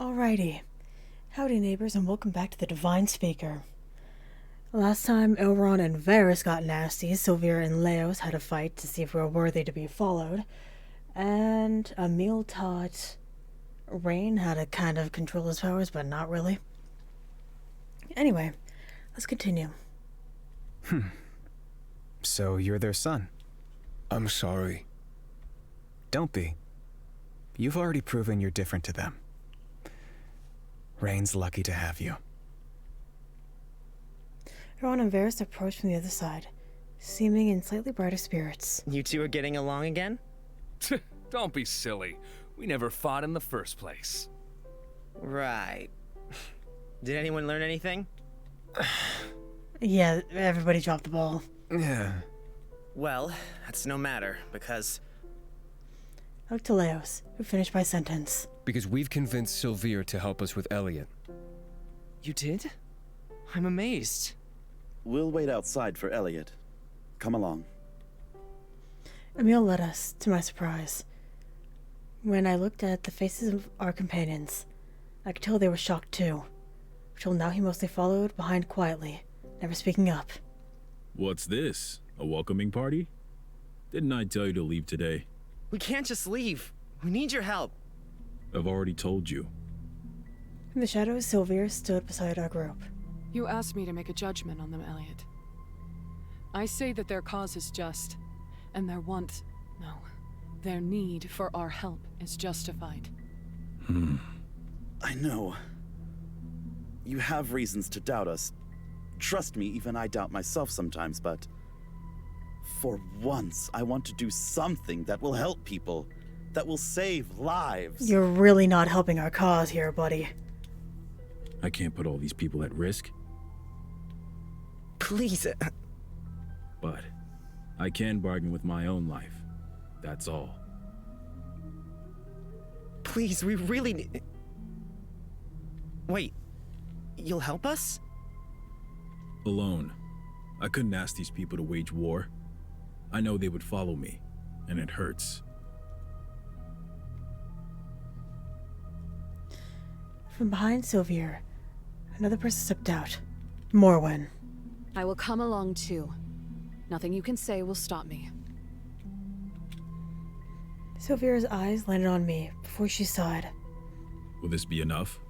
Alrighty. Howdy neighbors and welcome back to the Devine Speaker. Last time Elrond and Varys got nasty, Sylvia and Leos had a fight to see if we were worthy to be followed, and Emil taught Rain how to kind of control his powers, but not really. Anyway, let's continue. So you're their son? I'm sorry. Don't be. You've already proven you're different to them. Rain's lucky to have you. Elrond and Varys approached from the other side, seeming in slightly brighter spirits. You two are getting along again? Don't be silly. We never fought in the first place. Right. Did anyone learn anything? Yeah, everybody dropped the ball. Yeah. Well, that's no matter, because... I looked to Leos, who finished my sentence. Because we've convinced Sylvia to help us with Elliot. You did? I'm amazed. We'll wait outside for Elliot. Come along. Emil led us, to my surprise. When I looked at the faces of our companions, I could tell they were shocked too. Till now he mostly followed behind quietly, never speaking up. What's this? A welcoming party? Didn't I tell you to leave today? We can't just leave. We need your help. I've already told you. In the shadows, Sylvia stood beside our group. You asked me to make a judgment on them, Elliot. I say that their cause is just, and their need for our help is justified. I know. You have reasons to doubt us. Trust me, even I doubt myself sometimes, but... for once, I want to do something that will help people. That will save lives. You're really not helping our cause here, buddy. I can't put all these people at risk, Please. but I can bargain with my own life. That's all. Please, we really need... Wait. You'll help us? Alone. I couldn't ask these people to wage war. I know they would follow me, and it hurts. From behind Sylvia, another person stepped out. Morwen. I will come along too. Nothing you can say will stop me. Sylvia's eyes landed on me before she sighed. Will this be enough?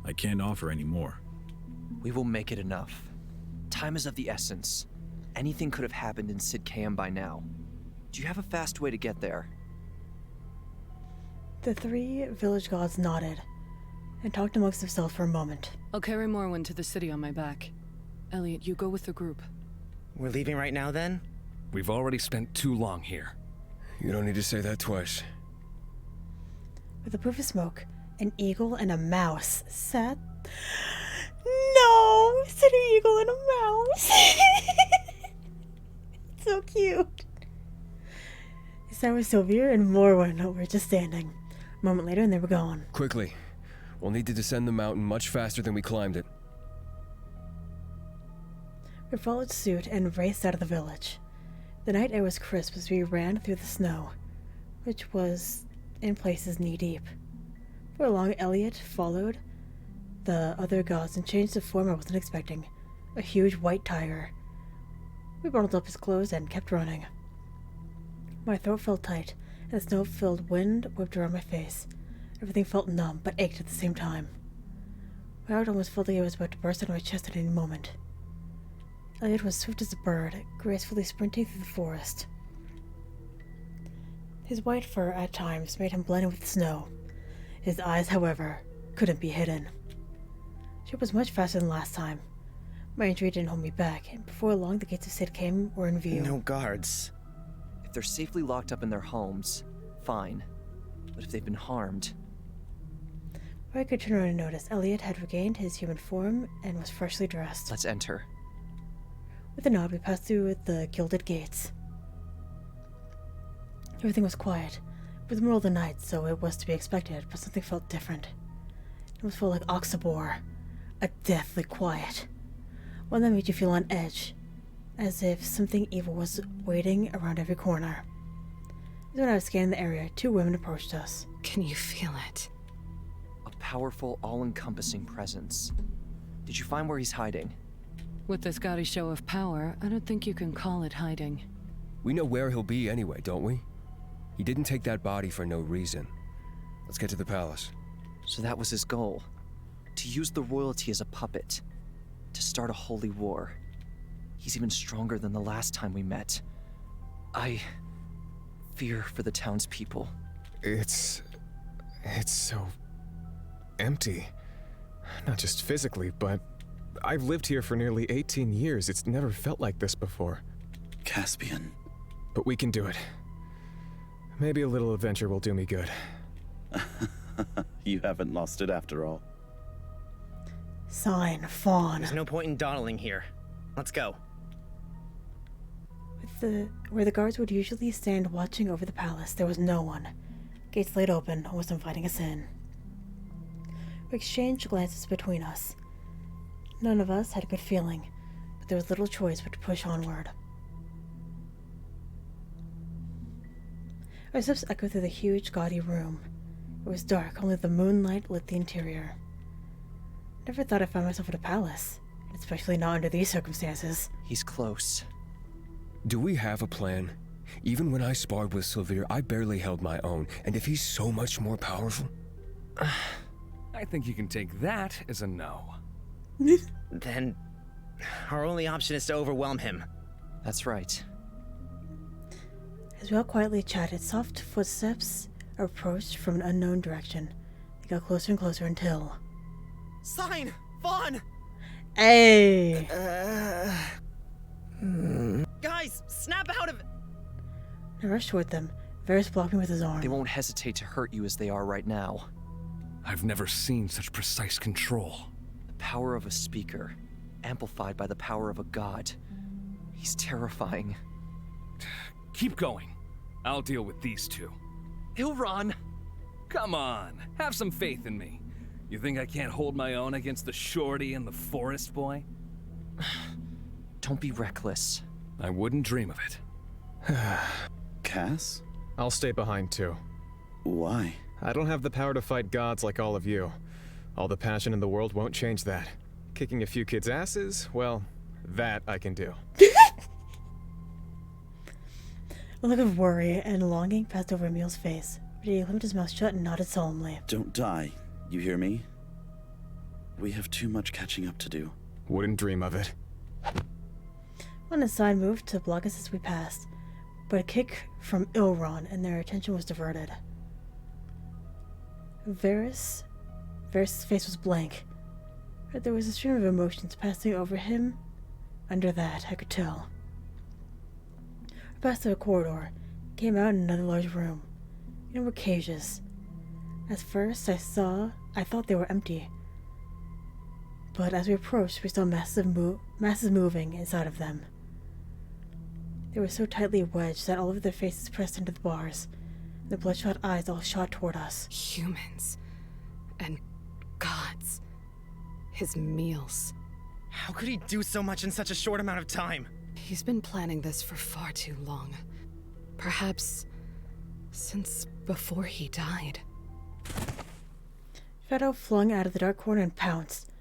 I can't offer any more. We will make it enough. Time is of the essence. Anything could have happened in Sidkam by now. Do you have a fast way to get there? The three village gods nodded and talked amongst themselves for a moment. I'll carry Morwen to the city on my back. Elliot, you go with the group. We're leaving right now, then? We've already spent too long here. You don't need to say that twice. With a puff of smoke, an eagle and a mouse sat... No! It's an eagle and a mouse! It's so cute. He sat with Sylvia and Morwen were just standing. A moment later and they were gone. Quickly. We'll need to descend the mountain much faster than we climbed it. We followed suit and raced out of the village. The night air was crisp as we ran through the snow, which was, in places, knee-deep. For long, Elliot followed the other gods and changed the form I wasn't expecting. A huge white tiger. We bundled up his clothes and kept running. My throat felt tight, and the snow-filled wind whipped around my face. Everything felt numb, but ached at the same time. My heart almost felt like it was about to burst out of my chest at any moment. Elliot was swift as a bird, gracefully sprinting through the forest. His white fur at times made him blend in with the snow. His eyes, however, couldn't be hidden. She was much faster than last time. My injury didn't hold me back, and before long the gates of Sidkam were in view. No guards. If they're safely locked up in their homes, fine. But if they've been harmed... Before I could turn around and notice, Elliot had regained his human form and was freshly dressed. Let's enter. With a nod, we passed through the gilded gates. Everything was quiet. It was the middle of the night, so it was to be expected, but something felt different. It was felt like Oxabor, a deathly quiet. One that made you feel on edge, as if something evil was waiting around every corner. As when I was scanning the area, two women approached us. Can you feel it? A powerful, all-encompassing presence. Did you find where he's hiding? With this gaudy show of power, I don't think you can call it hiding. We know where he'll be anyway, don't we? He didn't take that body for no reason. Let's get to the palace. So that was his goal. To use the royalty as a puppet. To start a holy war. He's even stronger than the last time we met. I fear for the townspeople. It's so empty. Not just physically, but I've lived here for nearly 18 years. It's never felt like this before. Caspian. But we can do it. Maybe a little adventure will do me good. You haven't lost it after all. Sign, fawn. There's no point in dawdling here. Let's go. Where the guards would usually stand watching over the palace, there was no one. Gates laid open, almost inviting us in. We exchanged glances between us. None of us had a good feeling, but there was little choice but to push onward. Our steps echoed through the huge, gaudy room. It was dark, only the moonlight lit the interior. Never thought I'd find myself at a palace, especially not under these circumstances. He's close. Do we have a plan? Even when I sparred with Sylvia, I barely held my own, and if he's so much more powerful... I think you can take that as a no. Then, our only option is to overwhelm him. That's right. As we all quietly chatted, soft footsteps approached from an unknown direction. They got closer and closer until... Sign! Vaughn! Hey! Guys, snap out of it! I rushed toward them. Varys blocked me with his arm. They won't hesitate to hurt you as they are right now. I've never seen such precise control. The power of a speaker, amplified by the power of a god. He's terrifying. Keep going. I'll deal with these two. He'll run! Come on, have some faith in me. You think I can't hold my own against the shorty and the forest boy? Don't be reckless. I wouldn't dream of it. Cass? I'll stay behind too. Why? I don't have the power to fight gods like all of you. All the passion in the world won't change that. Kicking a few kids' asses, well, that I can do. A look of worry and longing passed over Emil's face, but he clamped his mouth shut and nodded solemnly. Don't die. You hear me? We have too much catching up to do. Wouldn't dream of it. On his side moved to block us as we passed, but a kick from Ilron and their attention was diverted. Varys' face was blank, but there was a stream of emotions passing over him. Under that, I could tell. We passed through a corridor, came out in another large room. In were cages. At first, I thought they were empty. But as we approached, we saw masses moving inside of them. They were so tightly wedged that all of their faces pressed into the bars. Their bloodshot eyes all shot toward us. Humans. And gods. His meals. How could he do so much in such a short amount of time? He's been planning this for far too long. Perhaps since before he died. Shadow flung out of the dark corner and pounced.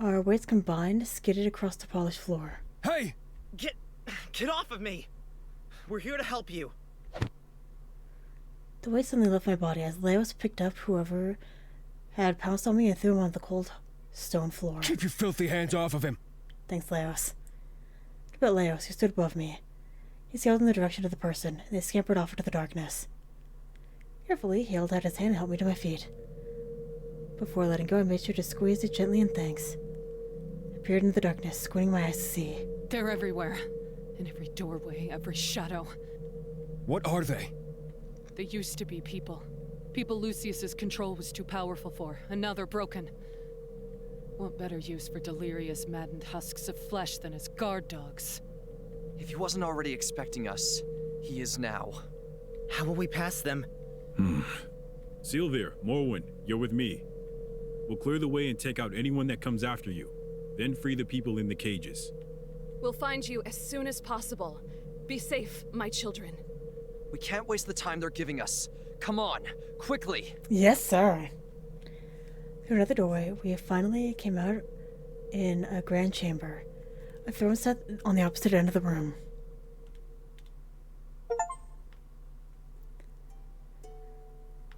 Our weights combined skidded across the polished floor. Hey! Get off of me! We're here to help you. The weight suddenly left my body as Leos picked up whoever had pounced on me and threw him on the cold stone floor. Keep your filthy hands off of him! Thanks, Leos. But Leos, who stood above me, he scaled in the direction of the person, and they scampered off into the darkness. Carefully, he held out his hand and helped me to my feet. Before letting go, I made sure to squeeze it gently in thanks. I peered into the darkness, squinting my eyes to see. They're everywhere. In every doorway, every shadow. What are they? They used to be people. People Lucius's control was too powerful for, and now they're broken. What better use for delirious, maddened husks of flesh than as guard dogs? If he wasn't already expecting us, he is now. How will we pass them? Sylvia, Morwen, you're with me. We'll clear the way and take out anyone that comes after you. Then free the people in the cages. We'll find you as soon as possible. Be safe, my children. We can't waste the time they're giving us. Come on, quickly! Yes, sir. Through another doorway, we finally came out in a grand chamber. A throne sat on the opposite end of the room.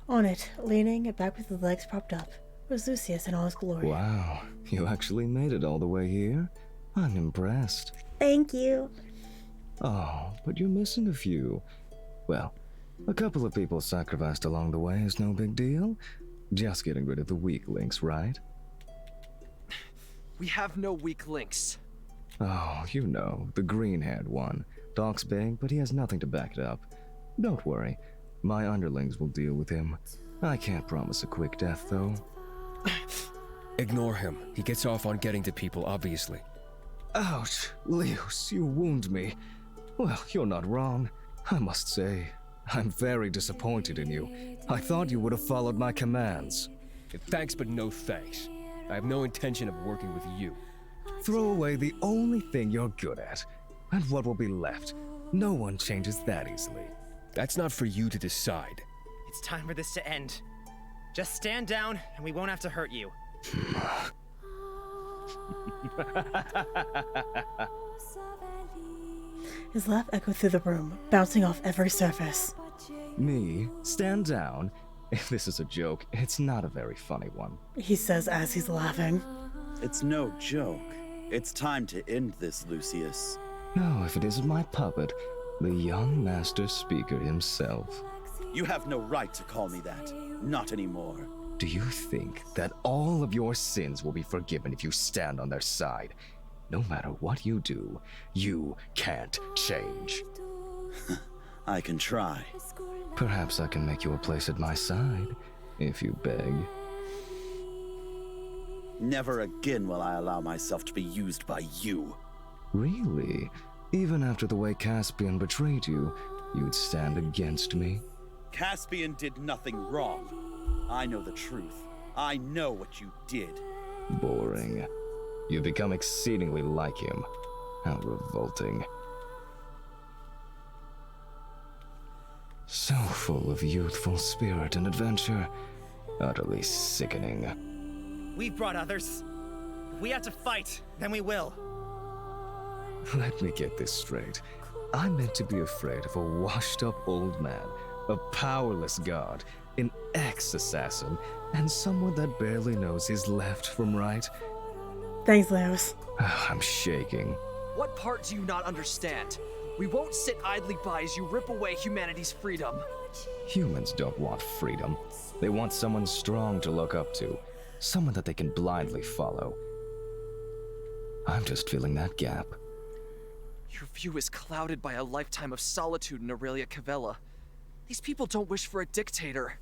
On it, leaning back with his legs propped up, was Lucius in all his glory. Wow, you actually made it all the way here? I'm impressed. Thank you. Oh, but you're missing a few. Well, a couple of people sacrificed along the way is no big deal. Just getting rid of the weak links, right? We have no weak links. Oh, you know, the green-haired one. Talks big, but he has nothing to back it up. Don't worry, my underlings will deal with him. I can't promise a quick death, though. Ignore him. He gets off on getting to people, obviously. Ouch, Leos, you wound me. Well, you're not wrong. I must say, I'm very disappointed in you. I thought you would have followed my commands. Thanks, but no thanks. I have no intention of working with you. Throw away the only thing you're good at, and what will be left? No one changes that easily. That's not for you to decide. It's time for this to end. Just stand down, and we won't have to hurt you. His laugh echoed through the room, bouncing off every surface. Me? Stand down? If this is a joke, it's not a very funny one. He says as he's laughing. It's no joke. It's time to end this, Lucius. No, if it isn't my puppet, the young master speaker himself. You have no right to call me that. Not anymore. Do you think that all of your sins will be forgiven if you stand on their side? No matter what you do, you can't change. I can try. Perhaps I can make you a place at my side, if you beg. Never again will I allow myself to be used by you. Really? Even after the way Caspian betrayed you, you'd stand against me? Caspian did nothing wrong. I know the truth. I know what you did. Boring. You've become exceedingly like him. How revolting. So full of youthful spirit and adventure. Utterly sickening. We've brought others. If we have to fight, then we will. Let me get this straight. I'm meant to be afraid of a washed-up old man, a powerless god, an ex-assassin, and someone that barely knows his left from right? Thanks, Leos. I'm shaking. What part do you not understand? We won't sit idly by as you rip away humanity's freedom. Humans don't want freedom. They want someone strong to look up to, someone that they can blindly follow. I'm just filling that gap. Your view is clouded by a lifetime of solitude in Aurelia Cavella. These people don't wish for a dictator.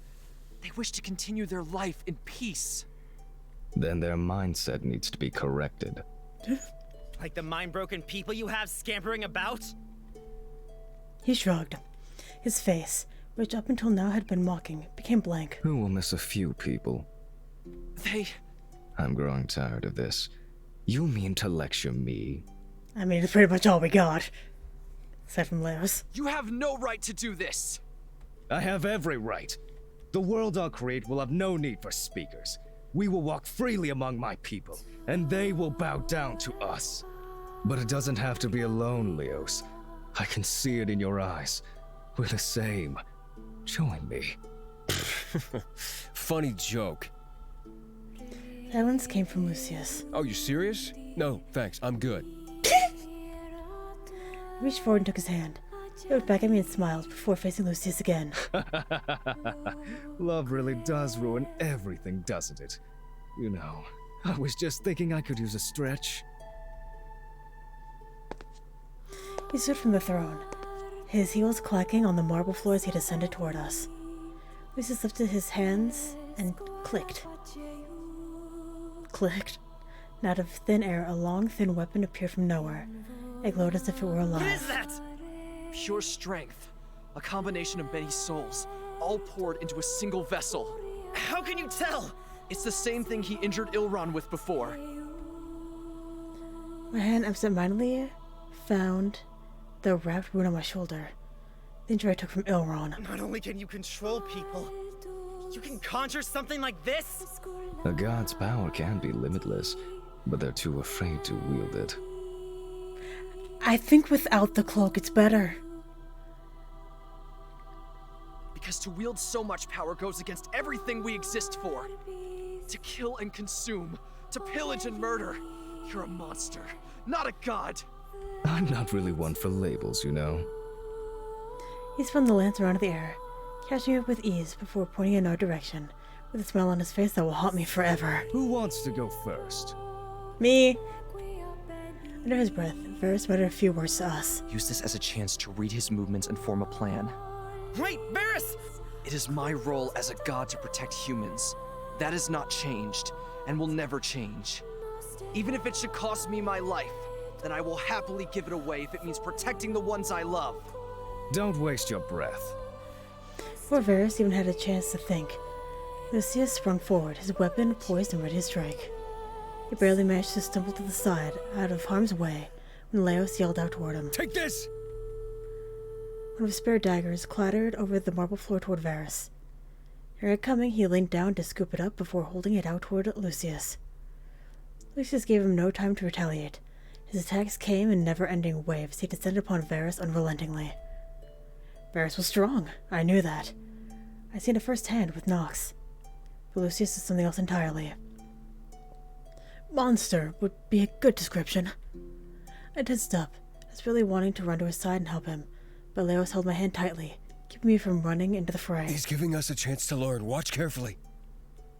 They wish to continue their life in peace. Then their mindset needs to be corrected. Like the mind-broken people you have scampering about? He shrugged. His face, which up until now had been mocking, became blank. Who will miss a few people? They... I'm growing tired of this. You mean to lecture me? I mean, it's pretty much all we got. Aside from Leos. You have no right to do this! I have every right. The world I'll create will have no need for speakers. We will walk freely among my people, and they will bow down to us. But it doesn't have to be alone, Leos. I can see it in your eyes. We're the same. Join me. Funny joke. Silence came from Lucius. Oh, you serious? No, thanks. I'm good. I reached forward and took his hand. He looked back at me and smiled before facing Lucius again. Love really does ruin everything, doesn't it? You know, I was just thinking I could use a stretch. He stood from the throne, his heels clacking on the marble floor as he descended toward us. Lucius lifted his hands and clicked. Clicked. And out of thin air, a long, thin weapon appeared from nowhere. It glowed as if it were alive. What is that? Pure strength. A combination of many souls, all poured into a single vessel. How can you tell? It's the same thing he injured Ilron with before. My hand absentmindedly found the wrapped wound on my shoulder. The injury I took from Ilron. Not only can you control people, You can conjure something like this? A god's power can be limitless, but they're too afraid to wield it. I think without the cloak, it's better. Because to wield so much power goes against everything we exist for. To kill and consume, to pillage and murder. You're a monster, not a god. I'm not really one for labels, you know. He spun the lance around in the air, catching it with ease before pointing in our direction, with a smile on his face that will haunt me forever. Who wants to go first? Me! Under his breath, Varys muttered a few words to us. Use this as a chance to read his movements and form a plan. Wait, Varys! It is my role as a god to protect humans. That has not changed, and will never change. Even if it should cost me my life, then I will happily give it away if it means protecting the ones I love. Don't waste your breath. Before Varys even had a chance to think, Lucius sprung forward, his weapon poised and ready to strike. He barely managed to stumble to the side, out of harm's way, when Leos yelled out toward him. Take this! One of his spare daggers clattered over the marble floor toward Varys. Hearing it coming, he leaned down to scoop it up before holding it out toward Lucius. Lucius gave him no time to retaliate. His attacks came in never-ending waves. He descended upon Varys unrelentingly. Varys was strong. I knew that. I'd seen it firsthand with Nox. But Lucius is something else entirely. Monster would be a good description. I tensed up, desperately wanting to run to his side and help him, but Leos held my hand tightly, keeping me from running into the fray. He's giving us a chance to learn. Watch carefully.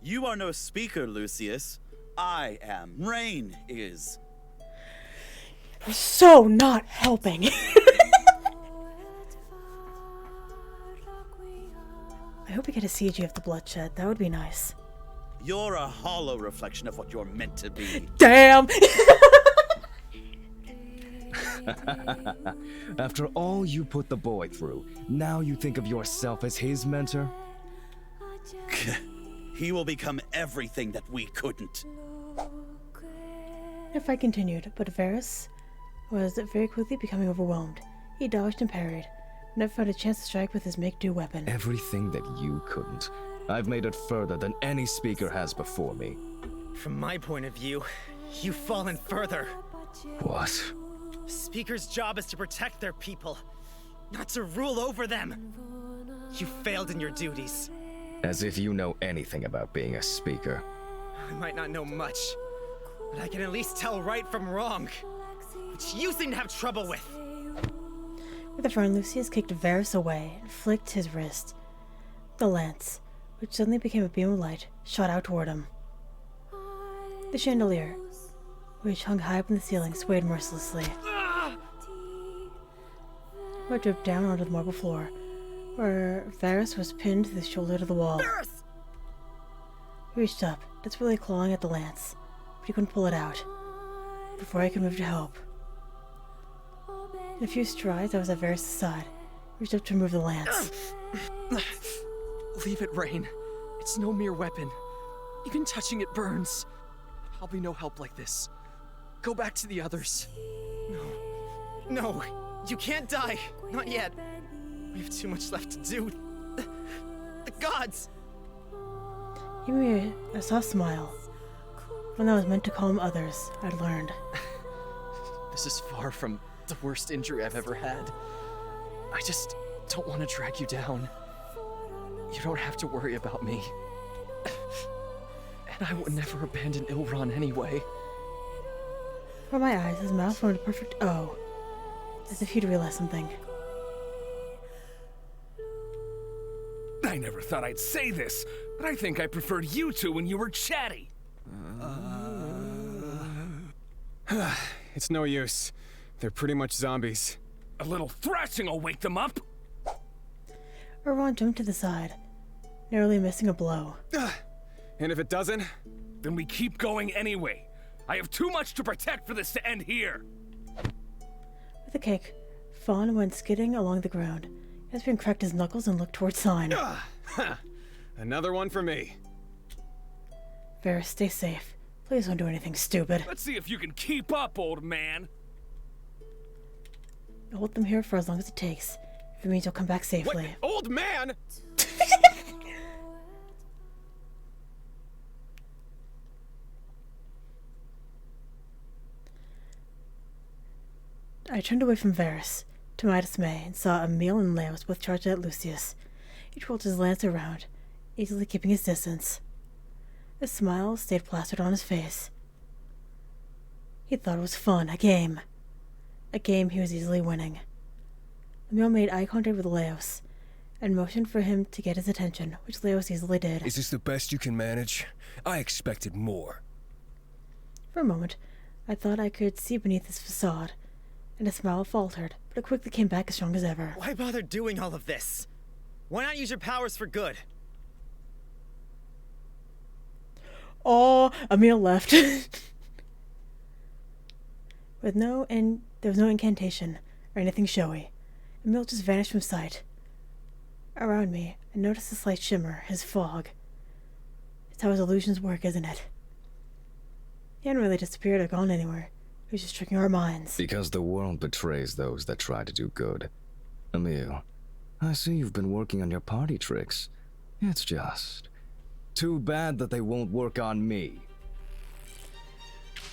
You are no speaker, Lucius. I am. Rain is. You're so not helping. I hope we get a CG of the bloodshed. That would be nice. You're a hollow reflection of what you're meant to be. Damn! After all you put the boy through, now you think of yourself as his mentor? He will become everything that we couldn't. The fight continued, but Varys was very quickly becoming overwhelmed. He dodged and parried, but never found a chance to strike with his make-do weapon. Everything that you couldn't. I've made it further than any speaker has before me. From my point of view, you've fallen further. What? Speaker's job is to protect their people, not to rule over them. You failed in your duties. As if you know anything about being a speaker. I might not know much, but I can at least tell right from wrong, which you seem to have trouble with. With a frown, Lucius kicked Varys away and flicked his wrist. The lance, which suddenly became a beam of light, shot out toward him. The chandelier, which hung high up in the ceiling, swayed mercilessly. It dripped down onto the marble floor, where Varys was pinned to the shoulder to the wall. Varys! He reached up, desperately clawing at the lance, but he couldn't pull it out. Before I could move to help. In a few strides, I was at Varys' side. He reached up to remove the lance. Leave it, Rain. It's no mere weapon. Even touching it burns. I'll be no help like this. Go back to the others. No, you can't die. Not yet. We have too much left to do. The gods! He gave me a soft smile. When I was meant to calm others, I'd learned. This is far from the worst injury I've ever had. I just don't want to drag you down. You don't have to worry about me. And I would never abandon Ilron anyway. Before my eyes, his mouth formed a perfect O, as if he'd realized something. I never thought I'd say this, but I think I preferred you two when you were chatty. It's no use. They're pretty much zombies. A little thrashing will wake them up. Erwan jumped to the side, narrowly missing a blow. And if it doesn't? Then we keep going anyway. I have too much to protect for this to end here. With a kick, Fawn went skidding along the ground. Caspian cracked his knuckles and looked towards Sign. Another one for me. Varys, stay safe. Please don't do anything stupid. Let's see if you can keep up, old man. I'll hold them here for as long as it takes. If it means you'll come back safely. What? Old man? I turned away from Varys, to my dismay, and saw Emil and Leos both charged at Lucius. Each rolled his lance around, easily keeping his distance. A smile stayed plastered on his face. He thought it was fun, a game. A game he was easily winning. Emil made eye contact with Leos, and motioned for him to get his attention, which Leos easily did. Is this the best you can manage? I expected more. For a moment, I thought I could see beneath his facade, and his smile faltered, but it quickly came back as strong as ever. Why bother doing all of this? Why not use your powers for good? Oh, Emil left. There was no incantation or anything showy. Emil just vanished from sight. Around me, I noticed a slight shimmer, his fog. It's how his illusions work, isn't it? He hadn't really disappeared or gone anywhere. He was just tricking our minds. Because the world betrays those that try to do good. Emil, I see you've been working on your party tricks. It's just too bad that they won't work on me.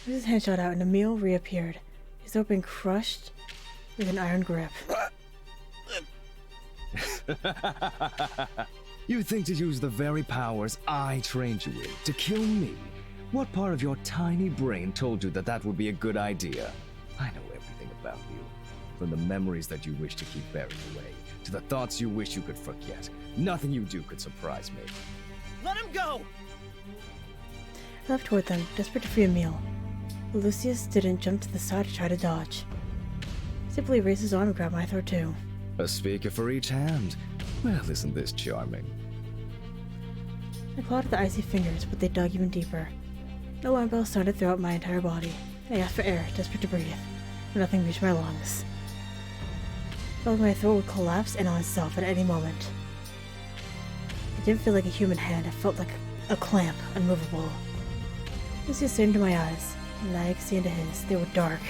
His hand shot out and Emil reappeared, his throat being crushed with an iron grip. You think to use the very powers I trained you in to kill me? What part of your tiny brain told you that that would be a good idea? I know everything about you. From the memories that you wish to keep buried away, to the thoughts you wish you could forget. Nothing you do could surprise me. Let him go! I left toward them, desperate to free Emil. But Lucius didn't jump to the side to try to dodge. He simply raised his arm and grabbed my throat too. A speaker for each hand. Well, isn't this charming? I clawed at the icy fingers, but they dug even deeper. The alarm bell sounded throughout my entire body. I asked for air, desperate to breathe, but nothing reached my lungs. I felt like my throat would collapse in on itself at any moment. It didn't feel like a human hand, it felt like a clamp, unmovable. Lucius stared into my eyes, and I could see into his. They were dark,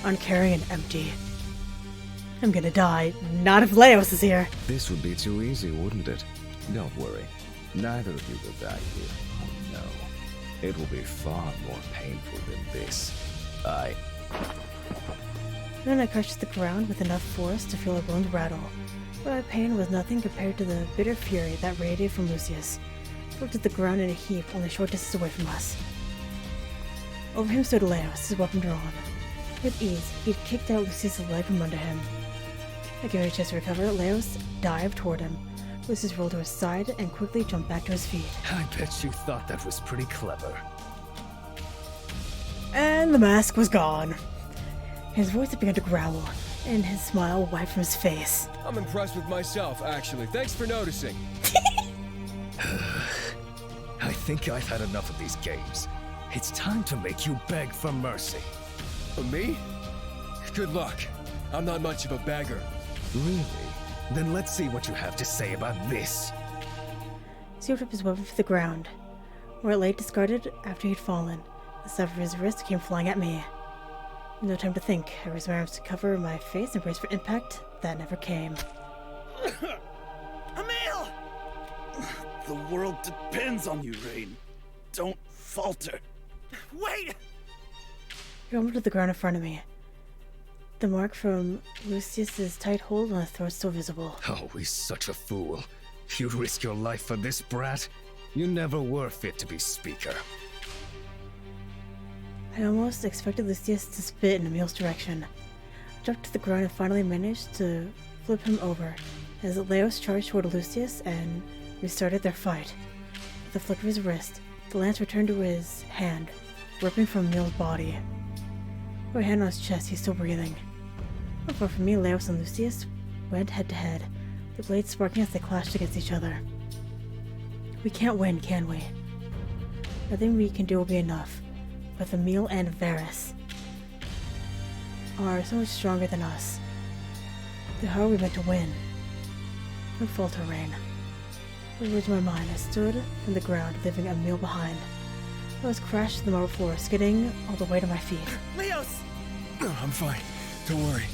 uncaring, and empty. I'm gonna die, not if Leos is here. This would be too easy, wouldn't it? Don't worry. Neither of you will die here. Oh no. It will be far more painful than this. And then I crashed to the ground with enough force to feel our bones rattle. But my pain was nothing compared to the bitter fury that radiated from Lucius. He looked at the ground in a heap only a short distance away from us. Over him stood Leos, his weapon drawn. With ease, he'd kicked out Lucius' leg from under him. Not giving him a chance to recover, Leos dived toward him. Lucius rolled to his side and quickly jumped back to his feet. I bet you thought that was pretty clever. And the mask was gone. His voice had begun to growl, and his smile wiped from his face. I'm impressed with myself, actually. Thanks for noticing. I think I've had enough of these games. It's time to make you beg for mercy. Me? Good luck. I'm not much of a beggar. Really? Then let's see what you have to say about this. He ripped his weapon from the ground, where it lay discarded after he'd fallen. The stuff of his wrist came flying at me. No time to think. I raised my arms to cover my face and brace for impact. That never came. Emil! The world depends on you, Rain. Don't falter. Wait! He rumbled to the ground in front of me. The mark from Lucius's tight hold on his throat still visible. Oh, he's such a fool. You risk your life for this brat? You never were fit to be speaker. I almost expected Lucius to spit in Emil's direction. I jumped to the ground and finally managed to flip him over as Leos charged toward Lucius and restarted their fight. With a flick of his wrist, the lance returned to his hand, ripping from Emil's body. With a hand on his chest, he's still breathing. Not far from me, Leos and Lucius went head to head, the blades sparking as they clashed against each other. We can't win, can we? Nothing we can do will be enough. But Emil and Varys are so much stronger than us. So how are we meant to win? Don't falter, Rain. With words in my mind, I stood on the ground, leaving Emil behind. I was crashed to the marble floor, skidding all the way to my feet. Leos! I'm fine. Don't worry.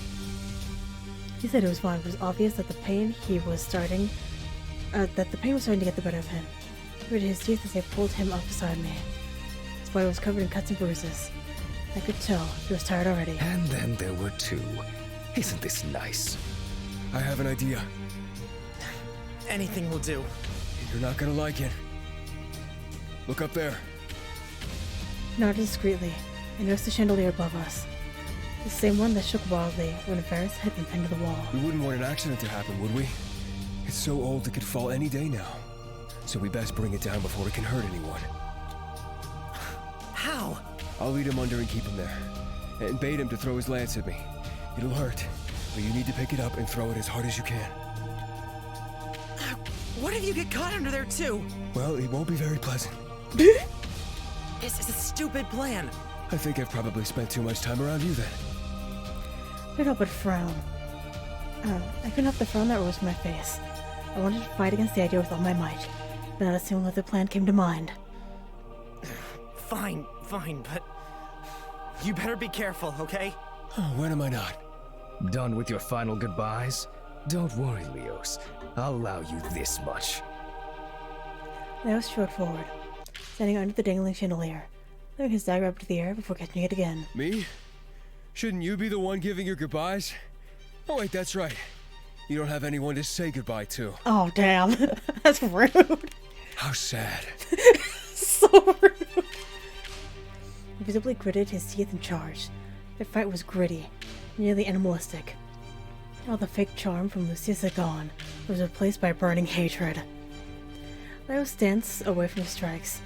He said it was fine, but it was obvious that the pain was starting to get the better of him. He gritted his teeth as they pulled him up beside me. His body was covered in cuts and bruises. I could tell he was tired already. And then there were two. Isn't this nice? I have an idea. Anything will do. You're not gonna like it. Look up there. Nodded discreetly, and noticed the chandelier above us. The same one that shook wildly when Varys had been pinned to the wall. We wouldn't want an accident to happen, would we? It's so old it could fall any day now. So we best bring it down before it can hurt anyone. How? I'll lead him under and keep him there. And bait him to throw his lance at me. It'll hurt, but you need to pick it up and throw it as hard as you can. What if you get caught under there too? Well, it won't be very pleasant. This is a stupid plan. I think I've probably spent too much time around you then. I couldn't help but frown. I couldn't help the frown that rose from my face. I wanted to fight against the idea with all my might, but not a single other plan came to mind. Fine, but you better be careful, okay? Oh, when am I not? Done with your final goodbyes? Don't worry, Leos. I'll allow you this much. Leo strode forward, standing under the dangling chandelier, throwing his dagger up to the air before catching it again. Me? Shouldn't you be the one giving your goodbyes? Oh wait, that's right. You don't have anyone to say goodbye to. Oh, damn. That's rude. How sad. So rude. He visibly gritted his teeth and charged. Their fight was gritty, nearly animalistic. All the fake charm from Lucius had gone, was replaced by burning hatred. Leo danced away from the strikes,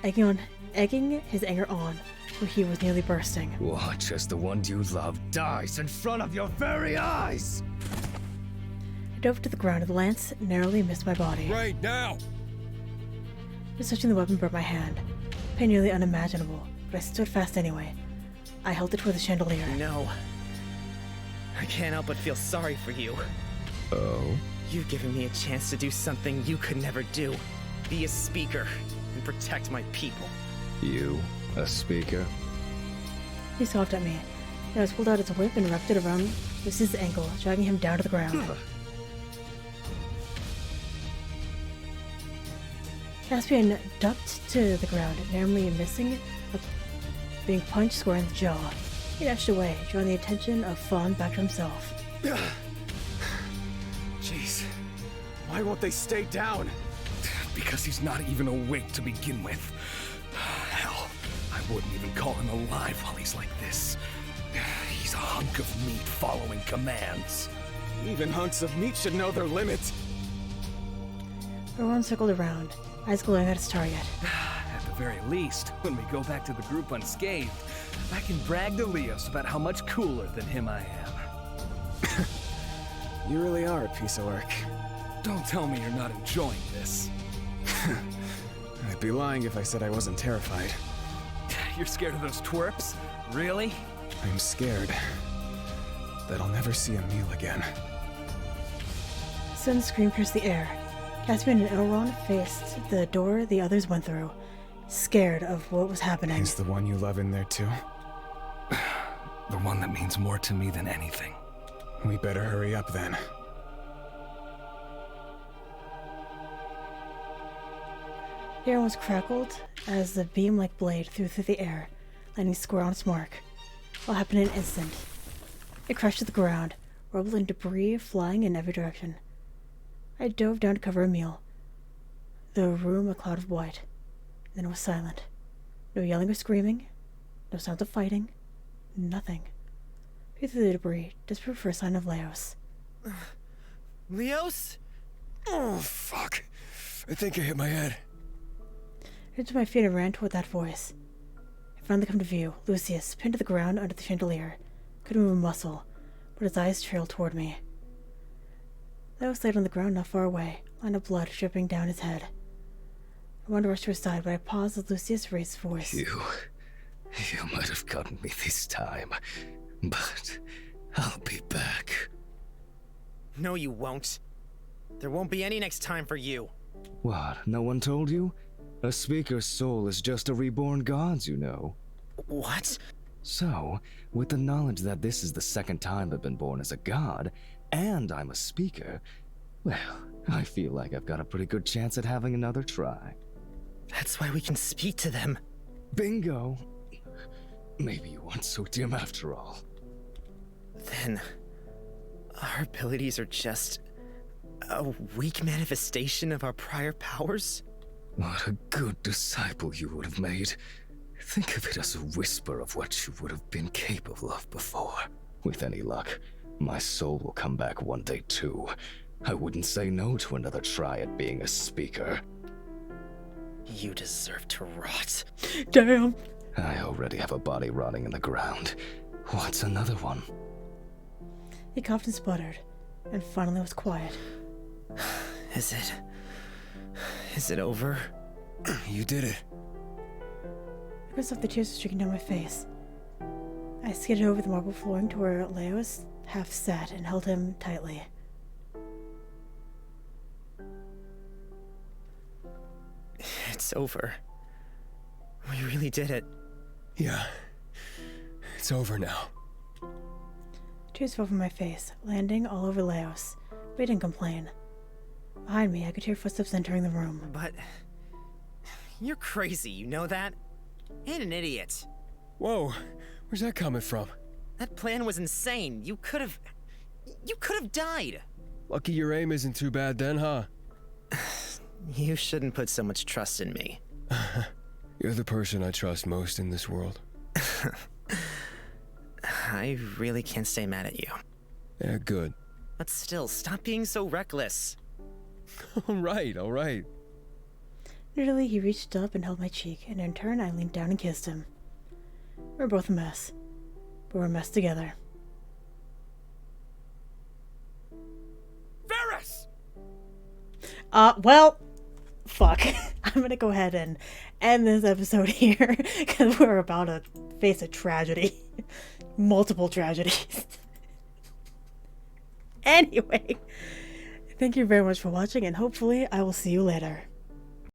egging his anger on, where he was nearly bursting. Watch as the one you love dies in front of your very eyes! I dove to the ground and the lance narrowly missed my body. Right now! Just touching the weapon burned my hand. Pain nearly unimaginable, but I stood fast anyway. I held it toward the chandelier. No. I can't help but feel sorry for you. Oh? You've given me a chance to do something you could never do. Be a speaker and protect my people. You, a speaker? He scoffed at me. Now pulled out his whip and wrapped it around Lucius' ankle, dragging him down to the ground. Caspian ducked to the ground, narrowly missing, but being punched square in the jaw. He dashed away, drawing the attention of Fawn back to himself. Jeez. Why won't they stay down? Because he's not even awake to begin with. Hell, I wouldn't even call him alive while he's like this. He's a hunk of meat following commands. Even hunks of meat should know their limit. Rowan circled around, eyes glowing at his target. At the very least, when we go back to the group unscathed, I can brag to Leos about how much cooler than him I am. You really are a piece of work. Don't tell me you're not enjoying this. I'd be lying if I said I wasn't terrified. You're scared of those twerps? Really? I'm scared that I'll never see a meal again. A sudden scream pierced the air. Caspian and Elrond faced the door the others went through, scared of what was happening. Is the one you love in there too? The one that means more to me than anything. We better hurry up then. The air was crackled as the beam-like blade flew through the air, landing square on its mark. All happened in an instant. It crashed to the ground, rumbling debris flying in every direction. I dove down to cover Emil. The room a cloud of white. Then it was silent. No yelling or screaming. No sounds of fighting. Nothing. Peered through the debris, desperate for a sign of Leos. Leos? Oh, fuck. I think I hit my head. I ran to my feet and ran toward that voice. I finally come to view. Lucius, pinned to the ground under the chandelier. Couldn't move a muscle, but his eyes trailed toward me. Leos laid on the ground not far away, line of blood dripping down his head. I wanted to rush to his side, but I paused as Lucius raised his voice. You might have gotten me this time, but I'll be back. No, you won't. There won't be any next time for you. What, no one told you? A speaker's soul is just a reborn god's, you know. What? So, with the knowledge that this is the second time I've been born as a god, and I'm a speaker, well, I feel like I've got a pretty good chance at having another try. That's why we can speak to them. Bingo. Maybe you weren't so dim after all. Then, Our abilities are just a weak manifestation of our prior powers? What a good disciple you would have made. Think of it as a whisper of what you would have been capable of before. With any luck, my soul will come back one day too. I wouldn't say no to another try at being a speaker. You deserve to rot. Damn. I already have a body rotting in the ground. What's another one? He coughed and sputtered, and finally was quiet. Is it over? You did it. I could stop the tears streaking down my face. I skidded over the marble flooring to where Leos half sat and held him tightly. It's over. We really did it. Yeah. It's over now. Tears fell from my face, landing all over Leos, but he didn't complain. Behind me, I could hear footsteps entering the room. But you're crazy, you know that? And an idiot. Whoa, where's that coming from? That plan was insane. You could have died. Lucky your aim isn't too bad then, huh? You shouldn't put so much trust in me. You're the person I trust most in this world. I really can't stay mad at you. Yeah, good. But still, stop being so reckless. All right. Literally, he reached up and held my cheek, and in turn, I leaned down and kissed him. We're both a mess, but we're a mess together. Varys! Well, fuck. I'm gonna go ahead and end this episode here, because we're about to face a tragedy. Multiple tragedies. Anyway, thank you very much for watching, and hopefully I will see you later.